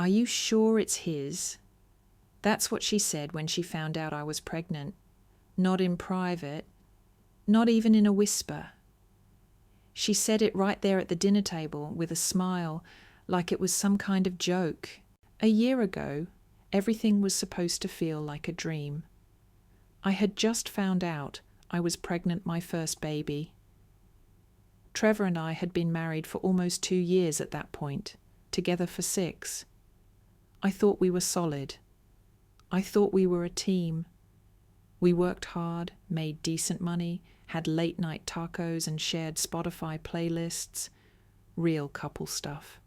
"Are you sure it's his?" That's what she said when she found out I was pregnant. Not in private, not even in a whisper. She said it right there at the dinner table with a smile, like it was some kind of joke. A year ago, everything was supposed to feel like a dream. I had just found out I was pregnant my first baby. Trevor and I had been married for almost 2 years at that point, together for 6. I thought we were solid. I thought we were a team. We worked hard, made decent money, had late-night tacos and shared Spotify playlists. Real couple stuff.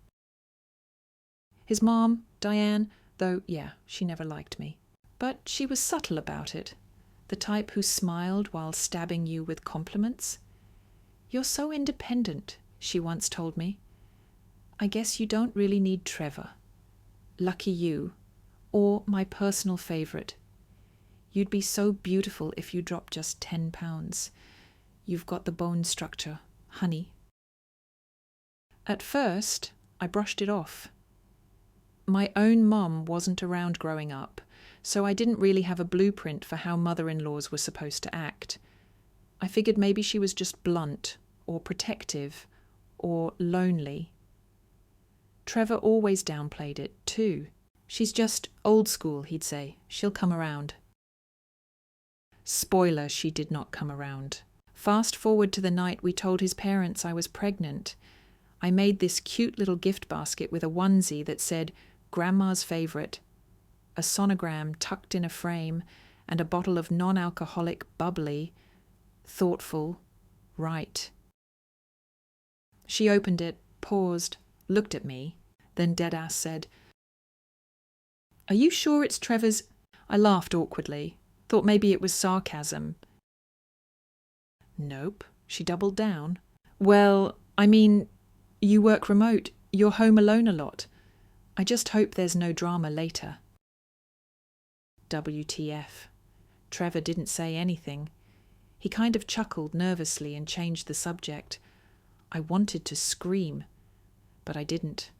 His mom, Diane, though, yeah, she never liked me. But she was subtle about it. The type who smiled while stabbing you with compliments. "You're so independent," she once told me. "I guess you don't really need Trevor. Lucky you. Or my personal favourite. You'd be so beautiful if you dropped just 10 pounds. You've got the bone structure, honey." At first, I brushed it off. My own mum wasn't around growing up, so I didn't really have a blueprint for how mother-in-laws were supposed to act. I figured maybe she was just blunt, or protective, or lonely. Trevor always downplayed it, too. "She's just old school," he'd say. "She'll come around." Spoiler, she did not come around. Fast forward to the night we told his parents I was pregnant. I made this cute little gift basket with a onesie that said, "Grandma's favourite," a sonogram tucked in a frame, and a bottle of non-alcoholic bubbly, thoughtful, right. She opened it, paused, looked at me, then deadass said, "Are you sure it's Trevor's?" I laughed awkwardly, thought maybe it was sarcasm. "Nope," she doubled down. "Well, I mean, you work remote, you're home alone a lot. I just hope there's no drama later." WTF. Trevor didn't say anything. He kind of chuckled nervously and changed the subject. I wanted to scream, but I didn't.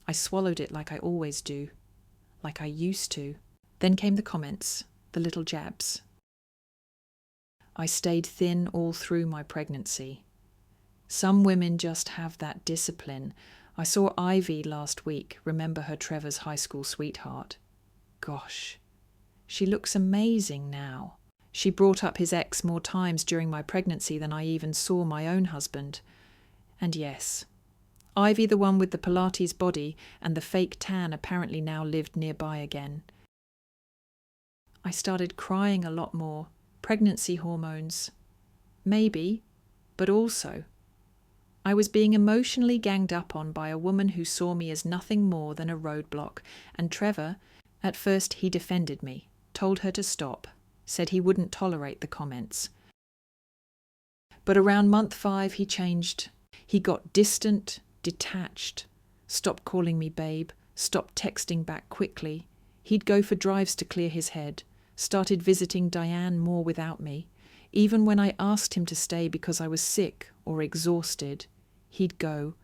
I swallowed it like I always do, like I used to. Then came the comments, the little jabs. I stayed thin all through my pregnancy. Some women just have that discipline. I saw Ivy last week, remember her Trevor's high school sweetheart. Gosh, she looks amazing now. She brought up his ex more times during my pregnancy than I even saw my own husband. And yes, Ivy, the one with the Pilates body and the fake tan, apparently now lived nearby again. I started crying a lot more. Pregnancy hormones. Maybe, but also. I was being emotionally ganged up on by a woman who saw me as nothing more than a roadblock, and Trevor, at first he defended me, told her to stop, said he wouldn't tolerate the comments. But around month 5 he changed. He got distant, detached, stopped calling me babe, stopped texting back quickly. He'd go for drives to clear his head, started visiting Diane more without me. Even when I asked him to stay because I was sick or exhausted, he'd go.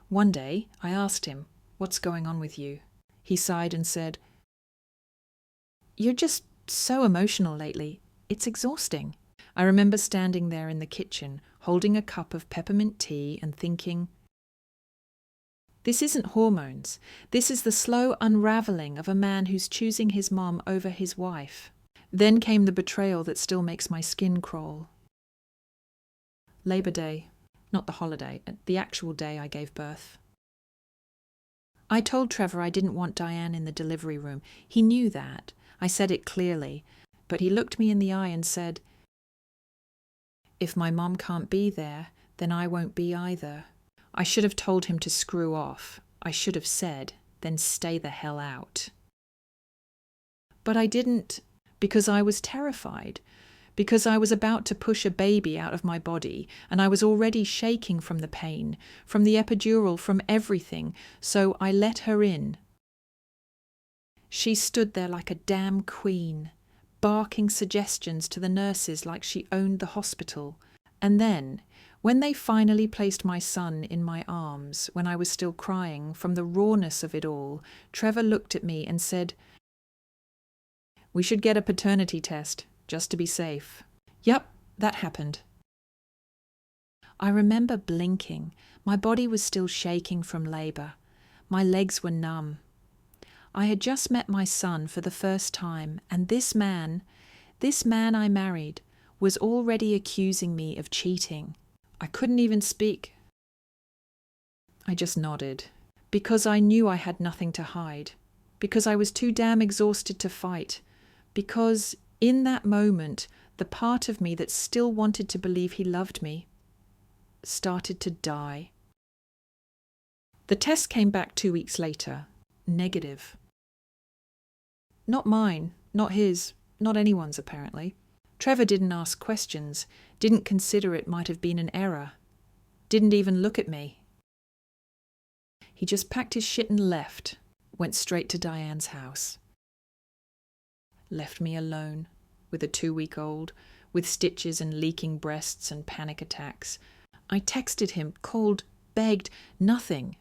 One day I asked him, "What's going on with you?" He sighed and said, "You're just so emotional lately. It's exhausting." I remember standing there in the kitchen, holding a cup of peppermint tea and thinking, this isn't hormones. This is the slow unravelling of a man who's choosing his mom over his wife. Then came the betrayal that still makes my skin crawl. Labor Day, not the holiday, the actual day I gave birth. I told Trevor I didn't want Diane in the delivery room. He knew that. I said it clearly, but he looked me in the eye and said, "If my mom can't be there, then I won't be either." I should have told him to screw off. I should have said, then stay the hell out. But I didn't, because I was terrified, because I was about to push a baby out of my body, and I was already shaking from the pain, from the epidural, from everything, so I let her in. She stood there like a damn queen, barking suggestions to the nurses like she owned the hospital. And then, When they finally placed my son in my arms, when I was still crying from the rawness of it all, Trevor looked at me and said, "We should get a paternity test, just to be safe." Yep, that happened. I remember blinking. My body was still shaking from labour. My legs were numb. I had just met my son for the first time, and this man I married, was already accusing me of cheating. I couldn't even speak. I just nodded, because I knew I had nothing to hide, because I was too damn exhausted to fight, because in that moment, the part of me that still wanted to believe he loved me started to die. The test came back 2 weeks later, negative. Not mine, not his, not anyone's apparently. Trevor didn't ask questions, didn't consider it might have been an error, didn't even look at me. He just packed his shit and left, went straight to Diane's house. Left me alone, with a 2-week-old, with stitches and leaking breasts and panic attacks. I texted him, called, begged, nothing.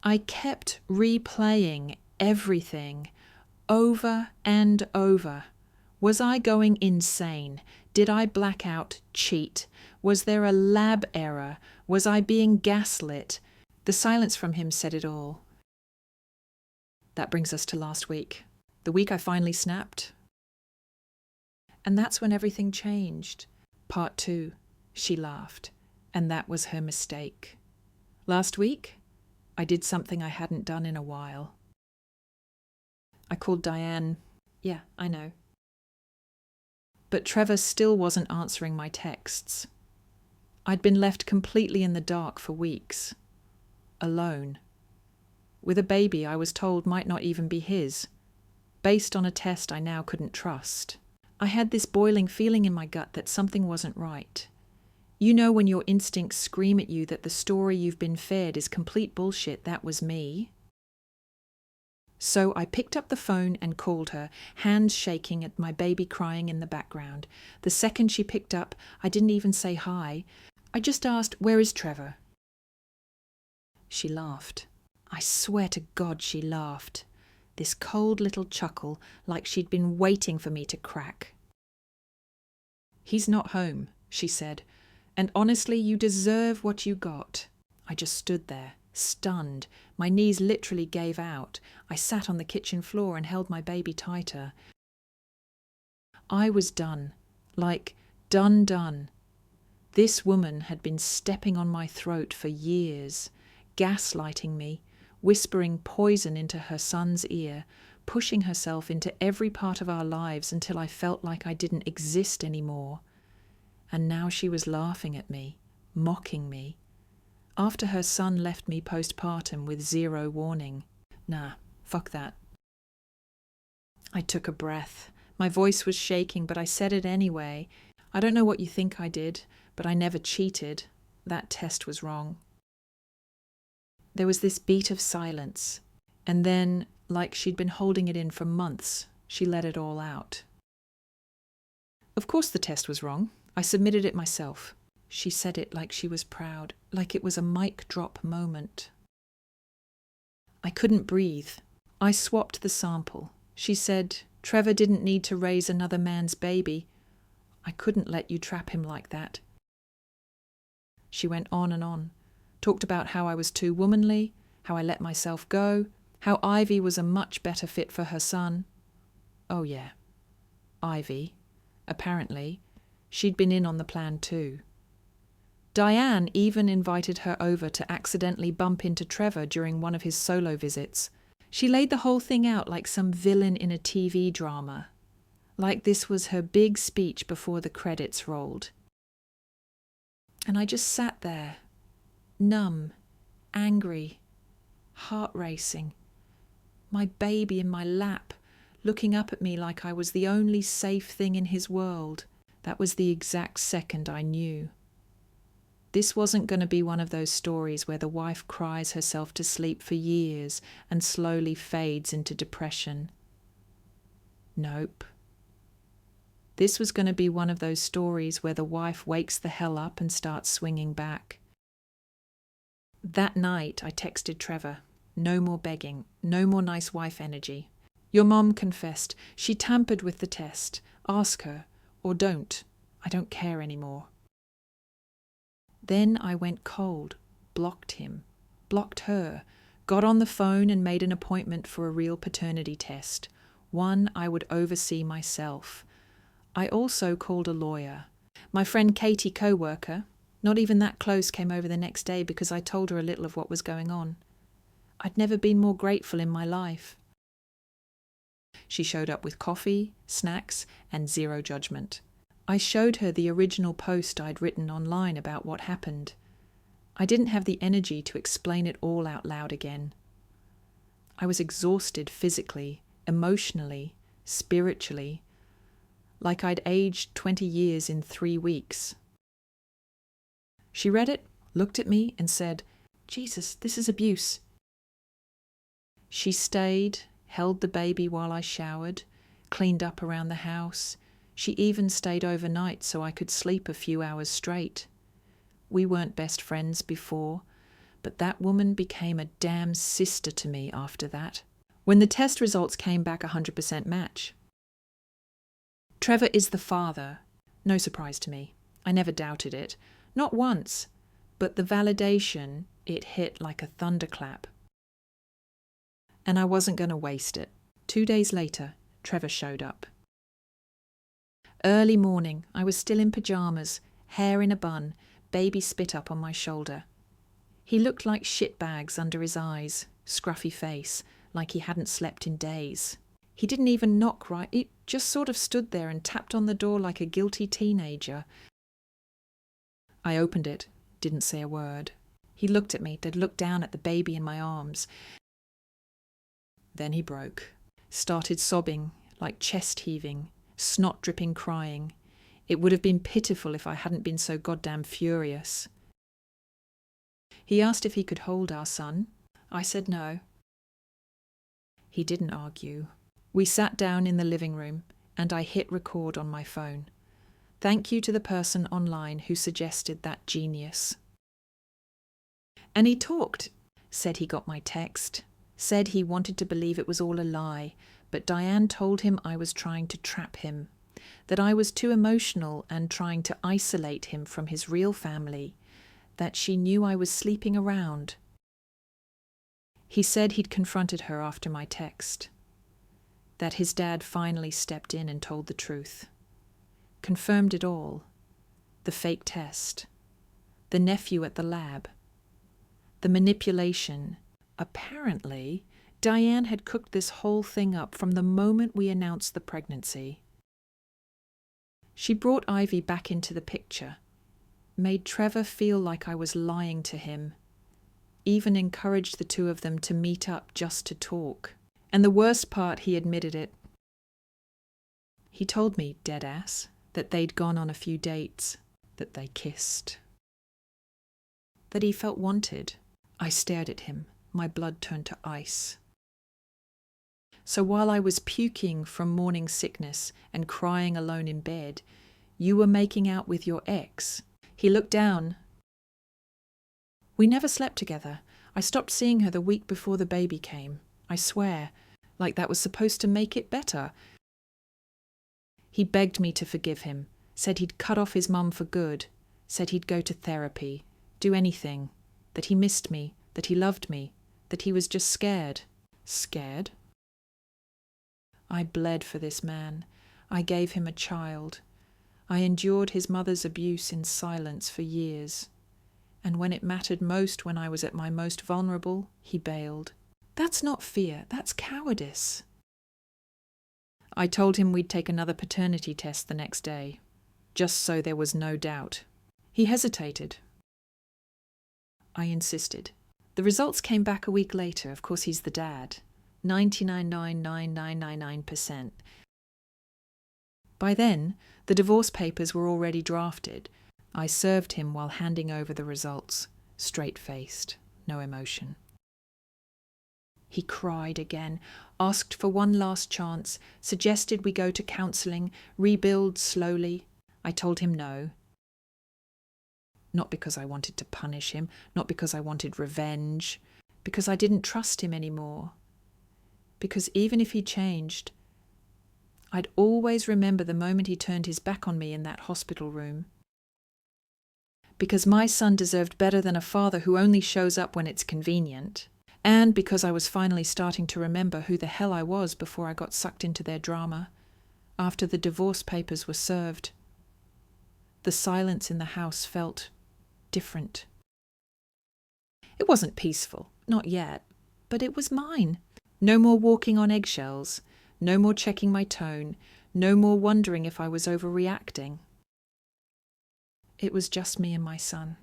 I kept replaying everything, over and over. Was I going insane? Did I black out, cheat? Was there a lab error? Was I being gaslit? The silence from him said it all. That brings us to last week, the week I finally snapped. And that's when everything changed. Part 2, she laughed, and that was her mistake. Last week, I did something I hadn't done in a while. I called Diane. Yeah, I know. But Trevor still wasn't answering my texts. I'd been left completely in the dark for weeks. Alone. With a baby I was told might not even be his, based on a test I now couldn't trust. I had this boiling feeling in my gut that something wasn't right. You know when your instincts scream at you that the story you've been fed is complete bullshit. That was me. So I picked up the phone and called her, hands shaking at my baby crying in the background. The second she picked up, I didn't even say hi. I just asked, "Where is Trevor?" She laughed. I swear to God she laughed. This cold little chuckle, like she'd been waiting for me to crack. "He's not home," she said, "and honestly, you deserve what you got." I just stood there, stunned. My knees literally gave out. I sat on the kitchen floor and held my baby tighter. I was done. Like, done. This woman had been stepping on my throat for years, gaslighting me, whispering poison into her son's ear, pushing herself into every part of our lives until I felt like I didn't exist anymore. And now she was laughing at me, mocking me. After her son left me postpartum with 0 warning. Nah, fuck that. I took a breath. My voice was shaking, but I said it anyway. I don't know what you think I did, but I never cheated. That test was wrong. There was this beat of silence, and then, like she'd been holding it in for months, she let it all out. Of course the test was wrong. I submitted it myself. She said it like she was proud, like it was a mic drop moment. I couldn't breathe. I swapped the sample. She said, "Trevor didn't need to raise another man's baby. I couldn't let you trap him like that." She went on and on, talked about how I was too womanly, how I let myself go, how Ivy was a much better fit for her son. Oh yeah, Ivy. Apparently, she'd been in on the plan too. Diane even invited her over to accidentally bump into Trevor during one of his solo visits. She laid the whole thing out like some villain in a TV drama, like this was her big speech before the credits rolled. And I just sat there, numb, angry, heart racing, my baby in my lap, looking up at me like I was the only safe thing in his world. That was the exact second I knew. This wasn't going to be one of those stories where the wife cries herself to sleep for years and slowly fades into depression. Nope. This was going to be one of those stories where the wife wakes the hell up and starts swinging back. That night, I texted Trevor. No more begging. No more nice wife energy. Your mom confessed. She tampered with the test. Ask her. Or don't. I don't care anymore. Then I went cold. Blocked him. Blocked her. Got on the phone and made an appointment for a real paternity test. One I would oversee myself. I also called a lawyer. My friend Katie, co-worker, not even that close, came over the next day because I told her a little of what was going on. I'd never been more grateful in my life. She showed up with coffee, snacks, and zero judgment. I showed her the original post I'd written online about what happened. I didn't have the energy to explain it all out loud again. I was exhausted physically, emotionally, spiritually, like I'd aged 20 years in 3 weeks. She read it, looked at me, and said, "Jesus, this is abuse." She stayed, held the baby while I showered, cleaned up around the house. She even stayed overnight so I could sleep a few hours straight. We weren't best friends before, but that woman became a damn sister to me after that. When the test results came back 100% match. Trevor is the father. No surprise to me. I never doubted it. Not once. But the validation, it hit like a thunderclap. And I wasn't going to waste it. 2 days later, Trevor showed up. Early morning, I was still in pyjamas, hair in a bun, baby spit up on my shoulder. He looked like shitbags under his eyes, scruffy face, like he hadn't slept in days. He didn't even knock right, he just sort of stood there and tapped on the door like a guilty teenager. I opened it, didn't say a word. He looked at me, then looked down at the baby in my arms. Then he broke, started sobbing, like chest heaving, snot dripping crying. It would have been pitiful if I hadn't been so goddamn furious. He asked if he could hold our son. I said no. He didn't argue. We sat down in the living room, and I hit record on my phone. Thank you to the person online who suggested that genius. And he talked, said he got my text, said he wanted to believe it was all a lie, but Diane told him I was trying to trap him, that I was too emotional and trying to isolate him from his real family, that she knew I was sleeping around. He said he'd confronted her after my text, that his dad finally stepped in and told the truth. Confirmed it all. The fake test. The nephew at the lab. The manipulation. Apparently, Diane had cooked this whole thing up from the moment we announced the pregnancy. She brought Ivy back into the picture, made Trevor feel like I was lying to him, even encouraged the two of them to meet up just to talk. And the worst part, he admitted it. He told me, dead ass, that they'd gone on a few dates, that they kissed, that he felt wanted. I stared at him. My blood turned to ice. So while I was puking from morning sickness and crying alone in bed, you were making out with your ex. He looked down. We never slept together. I stopped seeing her the week before the baby came. I swear, like that was supposed to make it better. He begged me to forgive him, said he'd cut off his mum for good, said he'd go to therapy, do anything, that he missed me, that he loved me, that he was just scared. Scared? I bled for this man. I gave him a child. I endured his mother's abuse in silence for years. And when it mattered most, when I was at my most vulnerable, he bailed. That's not fear, that's cowardice. I told him we'd take another paternity test the next day, just so there was no doubt. He hesitated. I insisted. The results came back a week later. Of course, he's the dad. 99.99999%. By then, the divorce papers were already drafted. I served him while handing over the results, straight-faced, no emotion. He cried again, asked for one last chance, suggested we go to counselling, rebuild slowly. I told him no. Not because I wanted to punish him, not because I wanted revenge, because I didn't trust him anymore. Because even if he changed, I'd always remember the moment he turned his back on me in that hospital room. Because my son deserved better than a father who only shows up when it's convenient. And because I was finally starting to remember who the hell I was before I got sucked into their drama, after the divorce papers were served. The silence in the house felt different. It wasn't peaceful, not yet, but it was mine. No more walking on eggshells, no more checking my tone, no more wondering if I was overreacting. It was just me and my son.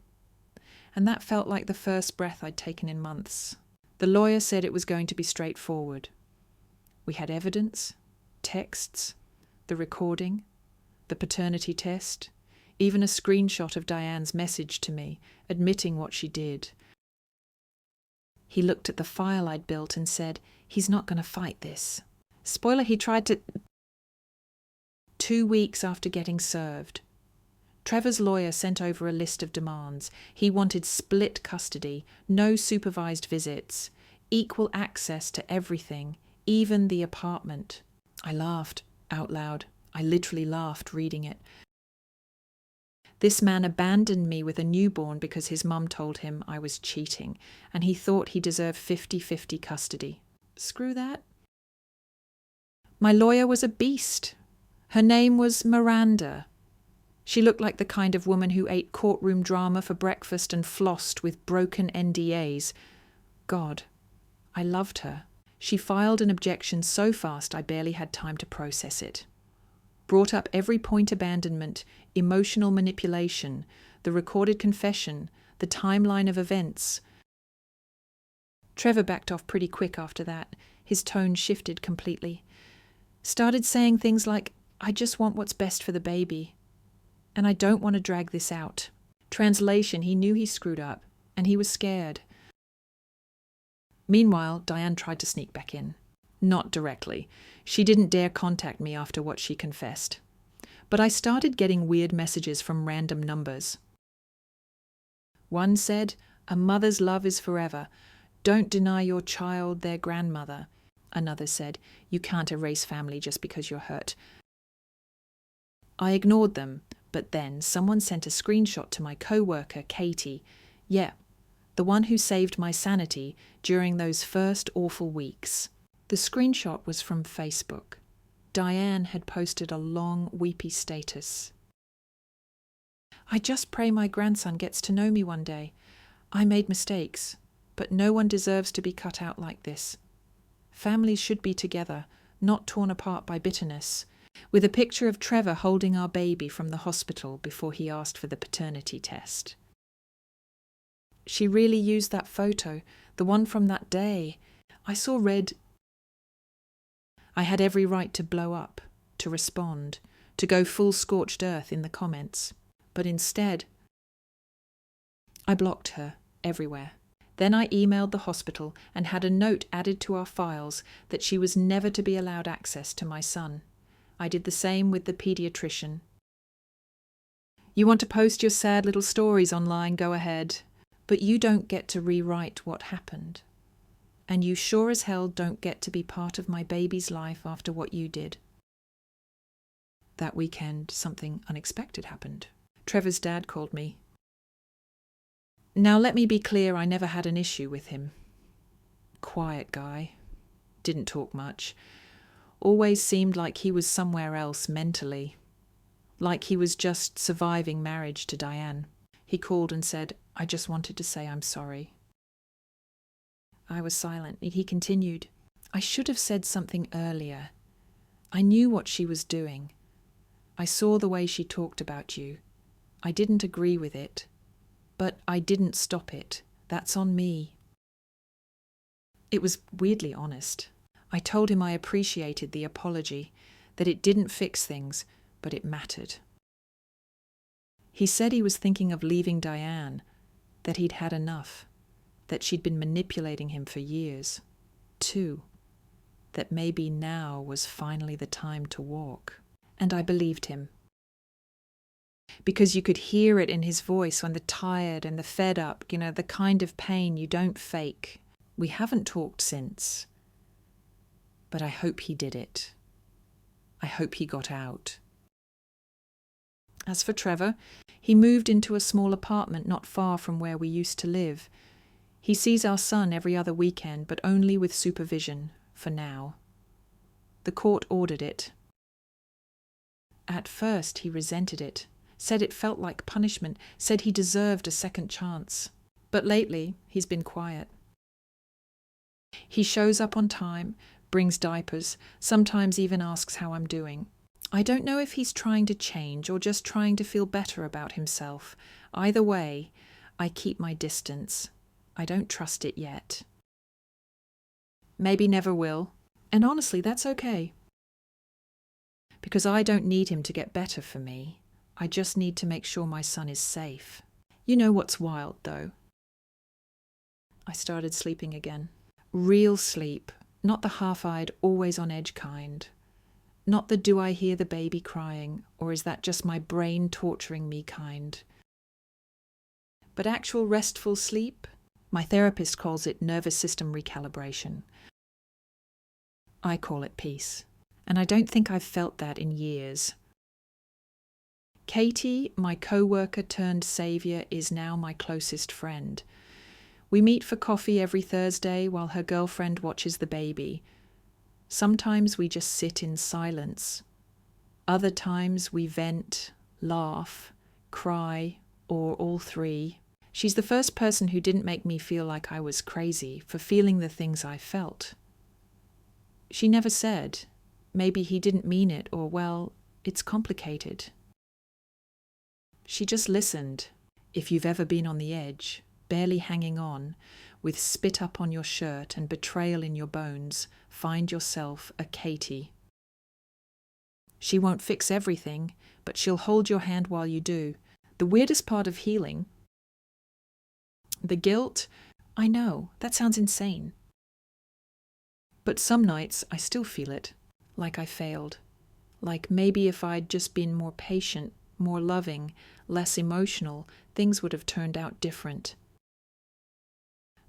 And that felt like the first breath I'd taken in months. The lawyer said it was going to be straightforward. We had evidence, texts, the recording, the paternity test, even a screenshot of Diane's message to me, admitting what she did. He looked at the file I'd built and said, he's not going to fight this. Spoiler, he tried to... 2 weeks after getting served, Trevor's lawyer sent over a list of demands. He wanted split custody, no supervised visits, equal access to everything, even the apartment. I laughed out loud. I literally laughed reading it. This man abandoned me with a newborn because his mum told him I was cheating, and he thought he deserved 50-50 custody. Screw that. My lawyer was a beast. Her name was Miranda. She looked like the kind of woman who ate courtroom drama for breakfast and flossed with broken NDAs. God, I loved her. She filed an objection so fast I barely had time to process it. Brought up every point abandonment, emotional manipulation, the recorded confession, the timeline of events. Trevor backed off pretty quick after that. His tone shifted completely. Started saying things like, I just want what's best for the baby. And I don't want to drag this out. Translation, he knew he screwed up, and he was scared. Meanwhile, Diane tried to sneak back in. Not directly. She didn't dare contact me after what she confessed. But I started getting weird messages from random numbers. One said, a mother's love is forever. Don't deny your child their grandmother. Another said, you can't erase family just because you're hurt. I ignored them, but then someone sent a screenshot to my co-worker, Katie. Yeah, the one who saved my sanity during those first awful weeks. The screenshot was from Facebook. Diane had posted a long, weepy status. I just pray my grandson gets to know me one day. I made mistakes, but no one deserves to be cut out like this. Families should be together, not torn apart by bitterness, with a picture of Trevor holding our baby from the hospital before he asked for the paternity test. She really used that photo, the one from that day. I saw red. I had every right to blow up, to respond, to go full scorched earth in the comments. But instead, I blocked her everywhere. Then I emailed the hospital and had a note added to our files that she was never to be allowed access to my son. I did the same with the pediatrician. You want to post your sad little stories online, go ahead. But you don't get to rewrite what happened. And you sure as hell don't get to be part of my baby's life after what you did. That weekend, something unexpected happened. Trevor's dad called me. Now let me be clear, I never had an issue with him. Quiet guy. Didn't talk much. Always seemed like he was somewhere else mentally. Like he was just surviving marriage to Diane. He called and said, I just wanted to say I'm sorry. I was silent. He continued, I should have said something earlier. I knew what she was doing. I saw the way she talked about you. I didn't agree with it. But I didn't stop it. That's on me. It was weirdly honest. I told him I appreciated the apology, that it didn't fix things, but it mattered. He said he was thinking of leaving Diane, that he'd had enough, that she'd been manipulating him for years. too, that maybe now was finally the time to walk. And I believed him. Because you could hear it in his voice when the tired and the fed up, the kind of pain you don't fake. We haven't talked since. But I hope he did it. I hope he got out. As for Trevor, he moved into a small apartment not far from where we used to live. He sees our son every other weekend, but only with supervision, for now. The court ordered it. At first he resented it, said it felt like punishment, said he deserved a second chance. But lately he's been quiet. He shows up on time, brings diapers, sometimes even asks how I'm doing. I don't know if he's trying to change or just trying to feel better about himself. Either way, I keep my distance. I don't trust it yet. Maybe never will. And honestly, that's okay. Because I don't need him to get better for me. I just need to make sure my son is safe. You know what's wild, though? I started sleeping again. Real sleep, not the half-eyed, always-on-edge kind. Not the do I hear the baby crying, or is that just my brain torturing me kind. But actual restful sleep? My therapist calls it nervous system recalibration. I call it peace. And I don't think I've felt that in years. Katie, my co-worker turned saviour, is now my closest friend. We meet for coffee every Thursday while her girlfriend watches the baby. Sometimes we just sit in silence. Other times we vent, laugh, cry, or all three. She's the first person who didn't make me feel like I was crazy for feeling the things I felt. She never said, maybe he didn't mean it, or, well, it's complicated. She just listened. If you've ever been on the edge, barely hanging on, with spit up on your shirt and betrayal in your bones, find yourself a Katie. She won't fix everything, but she'll hold your hand while you do. The weirdest part of healing, the guilt, I know, that sounds insane. But some nights I still feel it, like I failed. Like maybe if I'd just been more patient, more loving, less emotional, things would have turned out different.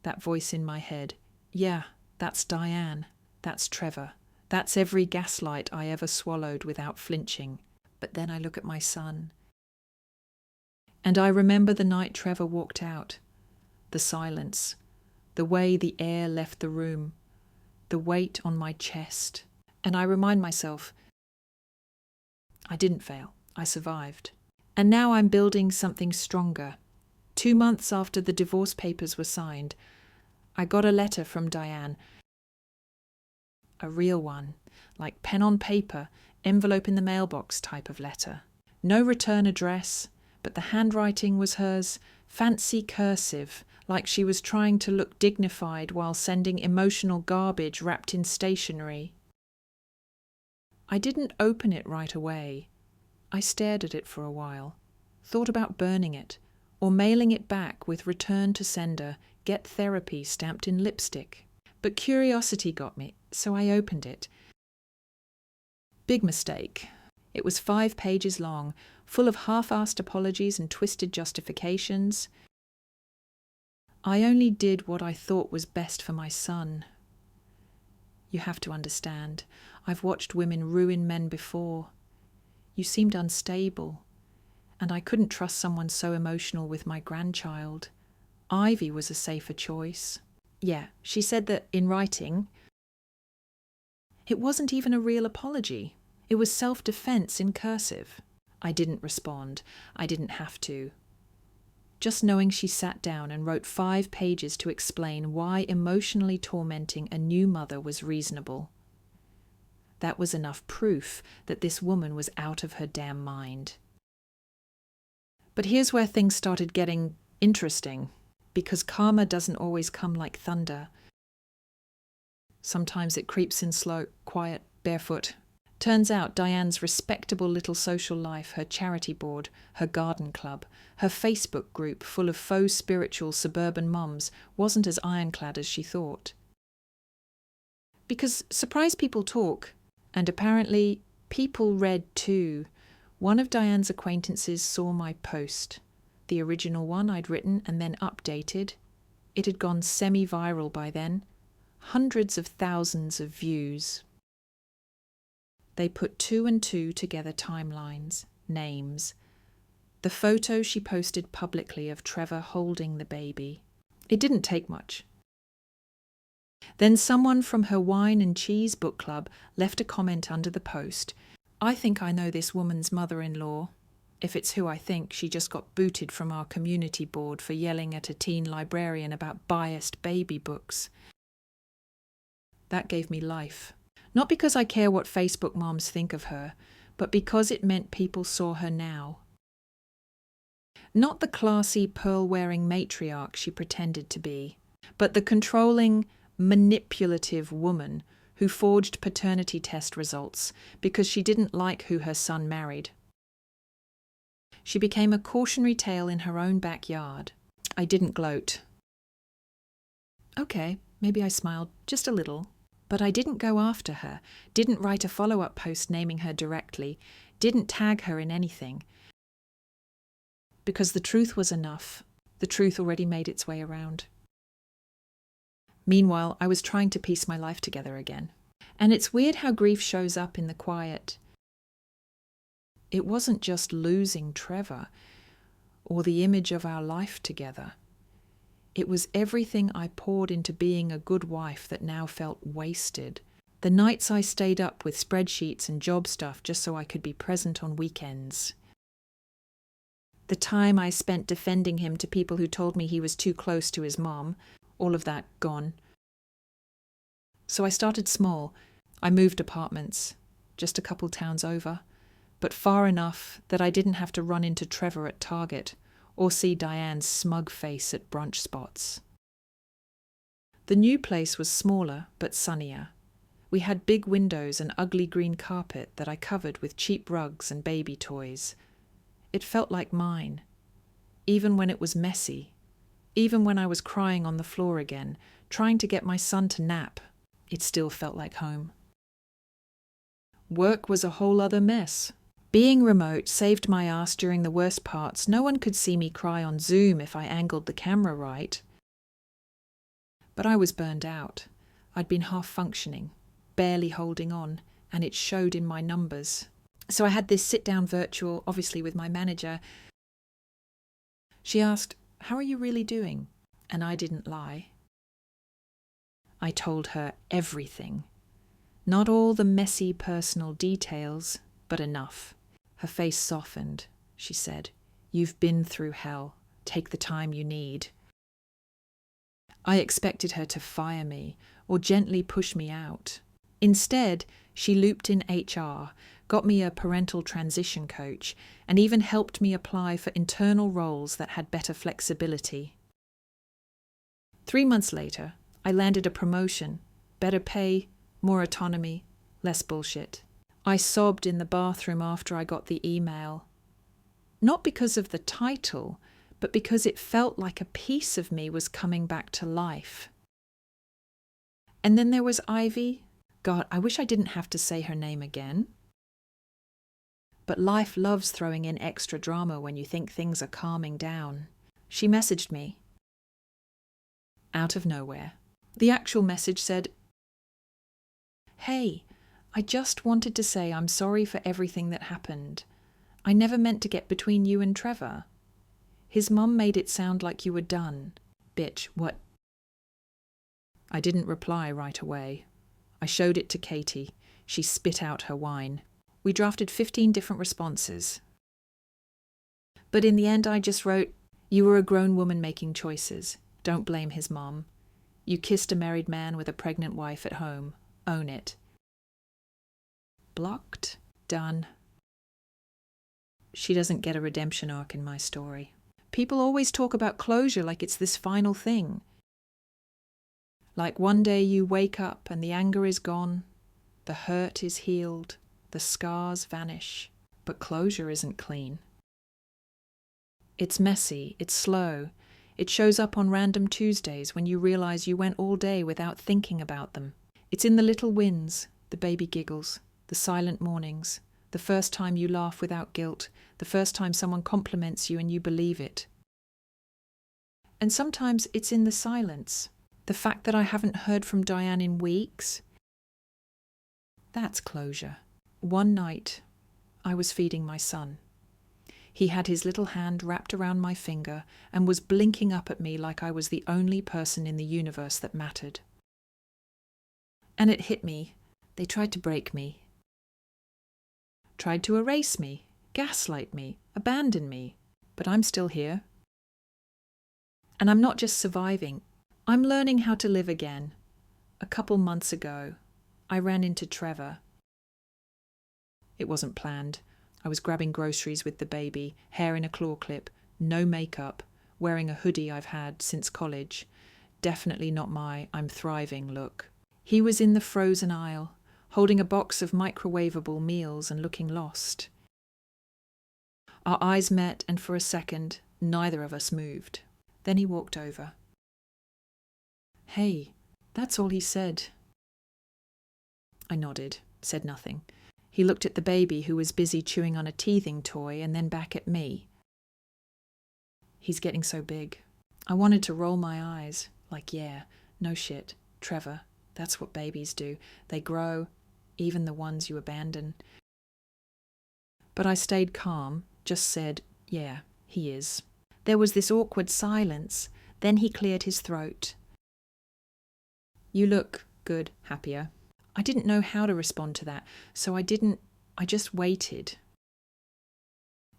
That voice in my head, yeah, that's Diane, that's Trevor, that's every gaslight I ever swallowed without flinching. But then I look at my son. And I remember the night Trevor walked out. The silence, the way the air left the room, the weight on my chest. And I remind myself, I didn't fail, I survived. And now I'm building something stronger. 2 months after the divorce papers were signed, I got a letter from Diane. A real one, like pen on paper, envelope in the mailbox type of letter. No return address, but the handwriting was hers, fancy cursive, like she was trying to look dignified while sending emotional garbage wrapped in stationery. I didn't open it right away. I stared at it for a while, thought about burning it, or mailing it back with return to sender, get therapy stamped in lipstick. But curiosity got me, so I opened it. Big mistake. It was 5 pages long, full of half-assed apologies and twisted justifications. I only did what I thought was best for my son. You have to understand, I've watched women ruin men before. You seemed unstable, and I couldn't trust someone so emotional with my grandchild. Ivy was a safer choice. Yeah, she said that in writing, it wasn't even a real apology. It was self-defense in cursive. I didn't respond. I didn't have to. Just knowing she sat down and wrote 5 pages to explain why emotionally tormenting a new mother was reasonable. That was enough proof that this woman was out of her damn mind. But here's where things started getting interesting, because karma doesn't always come like thunder. Sometimes it creeps in slow, quiet, barefoot. Turns out Diane's respectable little social life, her charity board, her garden club, her Facebook group full of faux spiritual suburban mums wasn't as ironclad as she thought. Because surprise people talk, and apparently people read too. One of Diane's acquaintances saw my post, the original one I'd written and then updated. It had gone semi-viral by then. Hundreds of thousands of views. They put 2 and 2 together timelines, names. The photo she posted publicly of Trevor holding the baby. It didn't take much. Then someone from her wine and cheese book club left a comment under the post. I think I know this woman's mother-in-law. If it's who I think, she just got booted from our community board for yelling at a teen librarian about biased baby books. That gave me life. Not because I care what Facebook moms think of her, but because it meant people saw her now. Not the classy, pearl-wearing matriarch she pretended to be, but the controlling, manipulative woman who forged paternity test results because she didn't like who her son married. She became a cautionary tale in her own backyard. I didn't gloat. Okay, maybe I smiled just a little. But I didn't go after her, didn't write a follow-up post naming her directly, didn't tag her in anything. Because the truth was enough. The truth already made its way around. Meanwhile, I was trying to piece my life together again. And it's weird how grief shows up in the quiet. It wasn't just losing Trevor, or the image of our life together. It was everything I poured into being a good wife that now felt wasted. The nights I stayed up with spreadsheets and job stuff just so I could be present on weekends. The time I spent defending him to people who told me he was too close to his mom. All of that gone. So I started small. I moved apartments, just a couple towns over, but far enough that I didn't have to run into Trevor at Target or see Diane's smug face at brunch spots. The new place was smaller but sunnier. We had big windows and ugly green carpet that I covered with cheap rugs and baby toys. It felt like mine, even when it was messy, even when I was crying on the floor again, trying to get my son to nap. It still felt like home. Work was a whole other mess. Being remote saved my ass during the worst parts. No one could see me cry on Zoom if I angled the camera right. But I was burned out. I'd been half functioning, barely holding on, and it showed in my numbers. So I had this sit-down virtual, obviously with my manager. She asked, "How are you really doing?" And I didn't lie. I told her everything. Not all the messy personal details, but enough. Her face softened. She said, "You've been through hell. Take the time you need." I expected her to fire me or gently push me out. Instead, she looped in HR, got me a parental transition coach, and even helped me apply for internal roles that had better flexibility. 3 months later, I landed a promotion, better pay, more autonomy, less bullshit. I sobbed in the bathroom after I got the email. Not because of the title, but because it felt like a piece of me was coming back to life. And then there was Ivy. God, I wish I didn't have to say her name again. But life loves throwing in extra drama when you think things are calming down. She messaged me. Out of nowhere. The actual message said, "Hey, I just wanted to say I'm sorry for everything that happened. I never meant to get between you and Trevor. His mum made it sound like you were done. Bitch, what?" I didn't reply right away. I showed it to Katie. She spit out her wine. We drafted 15 different responses. But in the end I just wrote, "You were a grown woman making choices. Don't blame his mom. You kissed a married man with a pregnant wife at home. Own it." Blocked. Done. She doesn't get a redemption arc in my story. People always talk about closure like it's this final thing. Like one day you wake up and the anger is gone, the hurt is healed, the scars vanish, but closure isn't clean. It's messy, it's slow. It shows up on random Tuesdays when you realize you went all day without thinking about them. It's in the little wins, the baby giggles, the silent mornings, the first time you laugh without guilt, the first time someone compliments you and you believe it. And sometimes it's in the silence, the fact that I haven't heard from Diane in weeks. That's closure. One night, I was feeding my son. He had his little hand wrapped around my finger and was blinking up at me like I was the only person in the universe that mattered. And it hit me. They tried to break me. Tried to erase me, gaslight me, abandon me. But I'm still here. And I'm not just surviving. I'm learning how to live again. A couple months ago, I ran into Trevor. It wasn't planned. I was grabbing groceries with the baby, hair in a claw clip, no makeup, wearing a hoodie I've had since college. Definitely not my I'm thriving look. He was in the frozen aisle, holding a box of microwavable meals and looking lost. Our eyes met, and for a second, neither of us moved. Then he walked over. "Hey," that's all he said. I nodded, said nothing. He looked at the baby who was busy chewing on a teething toy and then back at me. He's getting so big. I wanted to roll my eyes, like, yeah, no shit, Trevor, that's what babies do. They grow, even the ones you abandon. But I stayed calm, just said, yeah, he is. There was this awkward silence. Then he cleared his throat. "You look good, happier." I didn't know how to respond to that, so I just waited.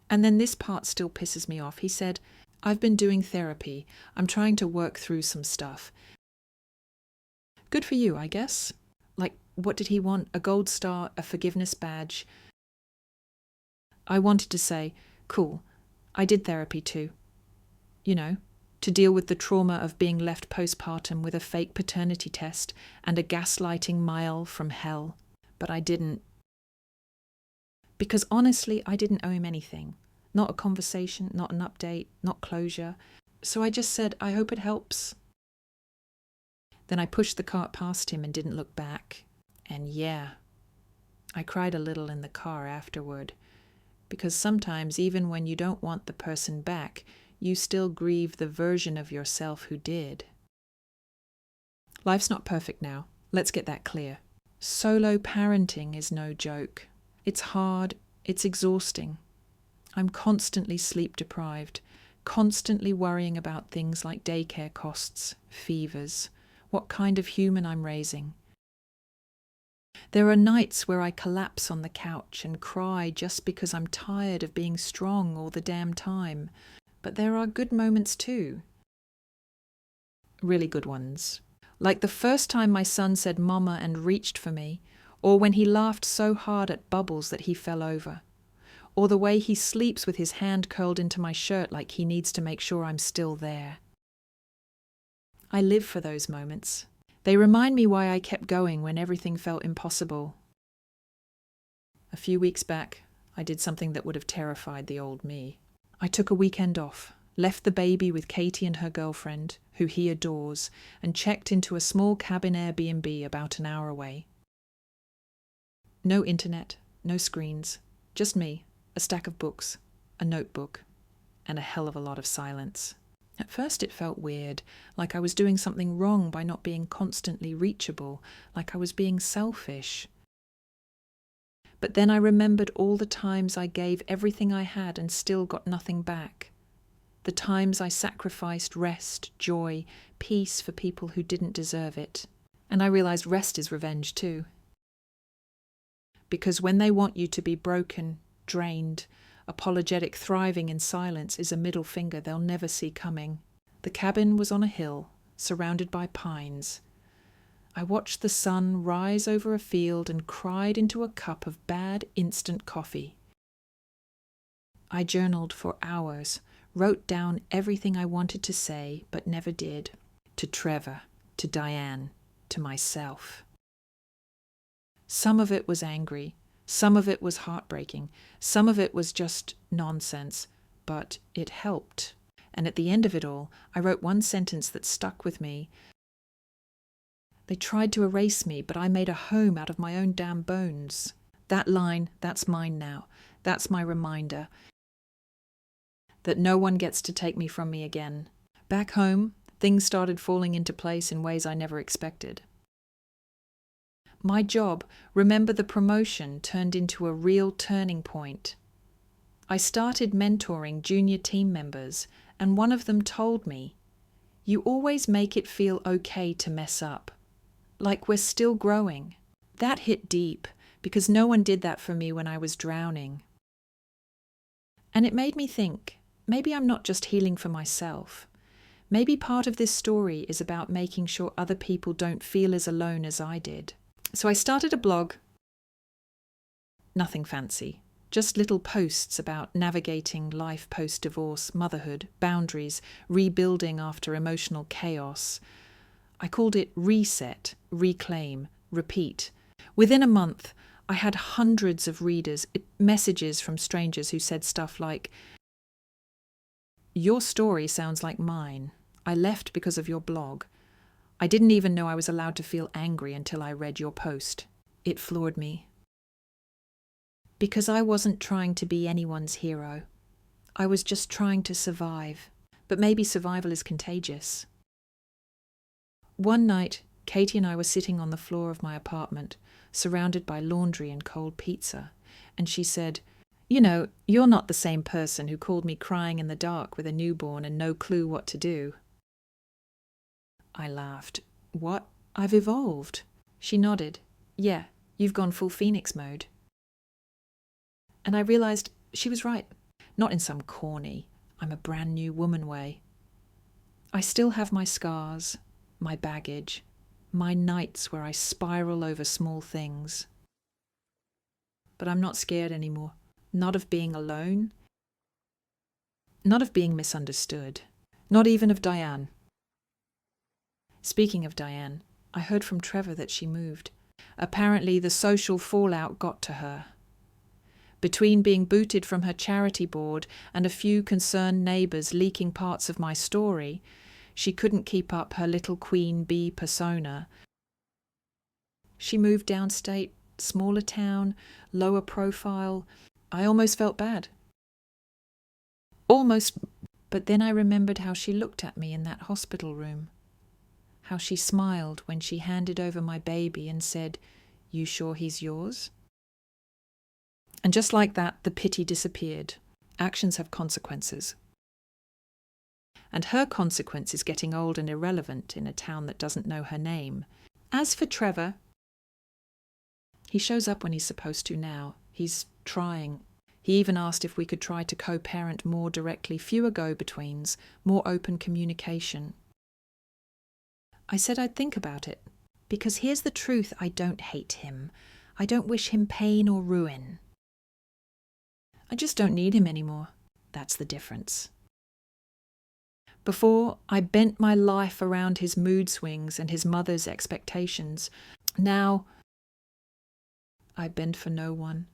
And then this part still pisses me off. He said, "I've been doing therapy. I'm trying to work through some stuff." Good for you, I guess. Like, what did he want? A gold star, a forgiveness badge? I wanted to say, cool, I did therapy too. You know, to deal with the trauma of being left postpartum with a fake paternity test and a gaslighting mile from hell. But I didn't. Because honestly, I didn't owe him anything. Not a conversation, not an update, not closure. So I just said, I hope it helps. Then I pushed the cart past him and didn't look back. And yeah, I cried a little in the car afterward. Because sometimes, even when you don't want the person back, you still grieve the version of yourself who did. Life's not perfect now. Let's get that clear. Solo parenting is no joke. It's hard. It's exhausting. I'm constantly sleep deprived, constantly worrying about things like daycare costs, fevers, what kind of human I'm raising. There are nights where I collapse on the couch and cry just because I'm tired of being strong all the damn time. But there are good moments too. Really good ones. Like the first time my son said mama and reached for me, or when he laughed so hard at Bubbles that he fell over, or the way he sleeps with his hand curled into my shirt like he needs to make sure I'm still there. I live for those moments. They remind me why I kept going when everything felt impossible. A few weeks back, I did something that would have terrified the old me. I took a weekend off, left the baby with Katie and her girlfriend, who he adores, and checked into a small cabin Airbnb about an hour away. No internet, no screens, just me, a stack of books, a notebook, and a hell of a lot of silence. At first it felt weird, like I was doing something wrong by not being constantly reachable, like I was being selfish. But then I remembered all the times I gave everything I had and still got nothing back. The times I sacrificed rest, joy, peace for people who didn't deserve it. And I realized rest is revenge too. Because when they want you to be broken, drained, apologetic, thriving in silence is a middle finger they'll never see coming. The cabin was on a hill, surrounded by pines. I watched the sun rise over a field and cried into a cup of bad instant coffee. I journaled for hours, wrote down everything I wanted to say but never did. To Trevor, to Diane, to myself. Some of it was angry, some of it was heartbreaking, some of it was just nonsense, but it helped. And at the end of it all, I wrote one sentence that stuck with me. They tried to erase me, but I made a home out of my own damn bones. That line, that's mine now. That's my reminder that no one gets to take me from me again. Back home, things started falling into place in ways I never expected. My job, remember the promotion, turned into a real turning point. I started mentoring junior team members, and one of them told me, "You always make it feel okay to mess up, like we're still growing." That hit deep, because no one did that for me when I was drowning. And it made me think, maybe I'm not just healing for myself. Maybe part of this story is about making sure other people don't feel as alone as I did. So I started a blog. Nothing fancy. Just little posts about navigating life post-divorce, motherhood, boundaries, rebuilding after emotional chaos. I called it Reset, Reclaim, Repeat. Within a month, I had hundreds of readers, messages from strangers who said stuff like, "Your story sounds like mine. I left because of your blog. I didn't even know I was allowed to feel angry until I read your post. It floored me." Because I wasn't trying to be anyone's hero. I was just trying to survive. But maybe survival is contagious. One night, Katie and I were sitting on the floor of my apartment, surrounded by laundry and cold pizza, and she said, "You know, you're not the same person who called me crying in the dark with a newborn and no clue what to do." I laughed. "What? I've evolved." She nodded. "Yeah, you've gone full Phoenix mode." And I realized she was right. Not in some corny, I'm a brand new woman way. I still have my scars, my baggage, my nights where I spiral over small things. But I'm not scared anymore. Not of being alone. Not of being misunderstood. Not even of Diane. Speaking of Diane, I heard from Trevor that she moved. Apparently the social fallout got to her. Between being booted from her charity board and a few concerned neighbours leaking parts of my story, she couldn't keep up her little queen bee persona. She moved downstate, smaller town, lower profile. I almost felt bad. Almost, but then I remembered how she looked at me in that hospital room. How she smiled when she handed over my baby and said, "You sure he's yours?" And just like that, the pity disappeared. Actions have consequences. And her consequence is getting old and irrelevant in a town that doesn't know her name. As for Trevor, he shows up when he's supposed to now. He's trying. He even asked if we could try to co-parent more directly, fewer go-betweens, more open communication. I said I'd think about it, because here's the truth: I don't hate him. I don't wish him pain or ruin. I just don't need him anymore. That's the difference. Before, I bent my life around his mood swings and his mother's expectations. Now, I bend for no one.